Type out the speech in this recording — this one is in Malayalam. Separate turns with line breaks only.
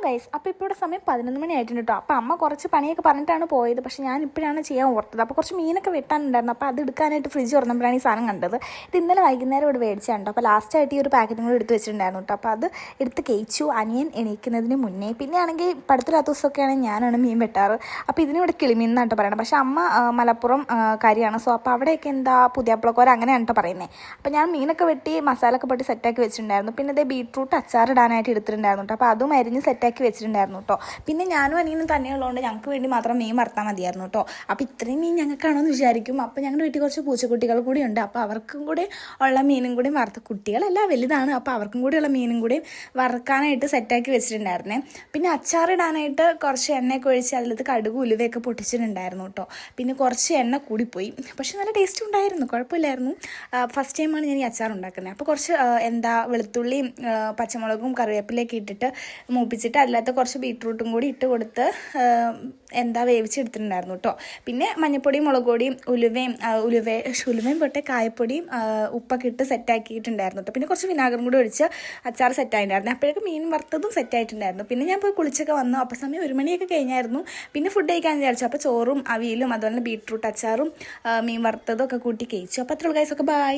ഗൈസ്, അപ്പോൾ ഇപ്പോൾ ഇവിടെ സമയം 11 മണി ആയിട്ടുണ്ട് കേട്ടോ. അപ്പോൾ അമ്മ കുറച്ച് പണിയൊക്കെ പറഞ്ഞിട്ടാണ് പോയത്. പക്ഷേ ഞാൻ ഇപ്പോഴാണ് ചെയ്യാൻ ഓർത്തത്. അപ്പോൾ കുറച്ച് മീനൊക്കെ വെട്ടാനുണ്ടായിരുന്നു. അപ്പോൾ അത് എടുക്കാനായിട്ട് ഫ്രിഡ്ജ് തുറന്നപ്പോഴാണ് ഈ സാധനം കണ്ടത്. ഇത് ഇന്നലെ വൈകുന്നേരം ഇവിടെ മേടിച്ചാണ്. അപ്പോൾ ലാസ്റ്റായിട്ട് ഈ ഒരു പാക്കറ്റും കൂടി എടുത്ത് വെച്ചിട്ടുണ്ടായിരുന്നു കേട്ടോ. അപ്പോൾ അത് എടുത്ത് കഴിച്ചു അനിയൻ എണീക്കുന്നതിന് മുന്നേ. പിന്നെ ആണെങ്കിൽ പടുത്തില്ലാത്ത ദിവസമൊക്കെ ആണെങ്കിൽ ഞാനാണ് മീൻ വെട്ടാറ്. അപ്പോൾ ഇതിനിവിടെ കിളിമീൻ എന്നാണ് കേട്ടോ പറയണത്. പക്ഷേ അമ്മ മലപ്പുറം കാര്യമാണ്. സോ അപ്പോൾ അവിടെയൊക്കെ എന്താ പുതിയാപ്പിളക്കോര അങ്ങനെയാണ് കേട്ടോ പറയുന്നത്. അപ്പോൾ ഞാൻ മീനൊക്കെ വെട്ടി മസാലയൊക്കെ പൊട്ടി സെറ്റാക്കി വെച്ചിട്ടുണ്ടായിരുന്നു. പിന്നെ ഇതേ ബീട്രൂട്ട് അച്ചാറിടാനായിട്ട് എടുത്തിട്ടുണ്ടായിരുന്നു കേട്ടോ. അപ്പോൾ അതും അരിഞ്ഞ് സെറ്റാക്കി വെച്ചിട്ടുണ്ടായിരുന്നു കേട്ടോ. പിന്നെ ഞാനും അനിയനും തന്നെയുള്ളതുകൊണ്ട് ഞങ്ങൾക്ക് വേണ്ടി മാത്രം മീൻ വറുത്താൽ മതിയായിരുന്നു കേട്ടോ. അപ്പോൾ ഇത്രയും മീൻ ഞങ്ങൾക്കാണോ എന്ന് വിചാരിക്കും. അപ്പോൾ ഞങ്ങളുടെ വീട്ടിൽ കുറച്ച് പൂച്ചക്കുട്ടികൾ കൂടി ഉണ്ട്. അപ്പോൾ അവർക്കും കൂടി ഉള്ള മീനും കൂടി വറുത്ത്, കുട്ടികളെല്ലാം വലുതാണ്. അപ്പോൾ അവർക്കും കൂടിയുള്ള മീനും കൂടി വറുക്കാനായിട്ട് സെറ്റാക്കി വെച്ചിട്ടുണ്ടായിരുന്നേ. പിന്നെ അച്ചാറിടാനായിട്ട് കുറച്ച് എണ്ണയൊക്കെ ഒഴിച്ച് അതിലത്ത് കടുക് ഉലുവയൊക്കെ പൊട്ടിച്ചിട്ടുണ്ടായിരുന്നു കേട്ടോ. പിന്നെ കുറച്ച് എണ്ണ കൂടിപ്പോയി. പക്ഷെ നല്ല ടേസ്റ്റ് ഉണ്ടായിരുന്നു, കുഴപ്പമില്ലായിരുന്നു. ഫസ്റ്റ് ടൈമാണ് ഞാൻ ഈ അച്ചാർ ഉണ്ടാക്കുന്നത്. അപ്പോൾ കുറച്ച് വെളുത്തുള്ളിയും പച്ചമുളകും കറിവേപ്പിലയൊക്കെ ഇട്ടിട്ട് മൂപ്പിച്ചിട്ട് അതിനകത്ത് കുറച്ച് ബീട്രൂട്ടും കൂടി ഇട്ട് കൊടുത്ത് വേവിച്ചെടുത്തിട്ടുണ്ടായിരുന്നു കേട്ടോ. പിന്നെ മഞ്ഞപ്പൊടിയും മുളക് പൊടിയും ഉലുവയും പൊട്ടെ കായപ്പൊടിയും ഉപ്പൊക്കെ ഇട്ട് സെറ്റാക്കിയിട്ടുണ്ടായിരുന്നു കേട്ടോ. പിന്നെ കുറച്ച് വിനാഗറും കൂടി ഒഴിച്ച് അച്ചാർ സെറ്റായിട്ടുണ്ടായിരുന്നു. അപ്പോഴേക്കും മീൻ വറുത്തതും സെറ്റായിട്ടുണ്ടായിരുന്നു. പിന്നെ ഞാൻ പോയി കുളിച്ചൊക്കെ വന്നു. അപ്പോൾ സമയം 1 മണിയൊക്കെ കഴിഞ്ഞായിരുന്നു. പിന്നെ ഫുഡ് കഴിക്കാൻ വിചാരിച്ചു. അപ്പോൾ ചോറും അവിയലും അതുപോലെ ബീട്രൂട്ട് അച്ചാറും മീൻ വറുത്തതും ഒക്കെ കൂട്ടി കഴിച്ചു. അപ്പോൾ അത്ര ഗൈസ് ഒക്കെ ബൈ.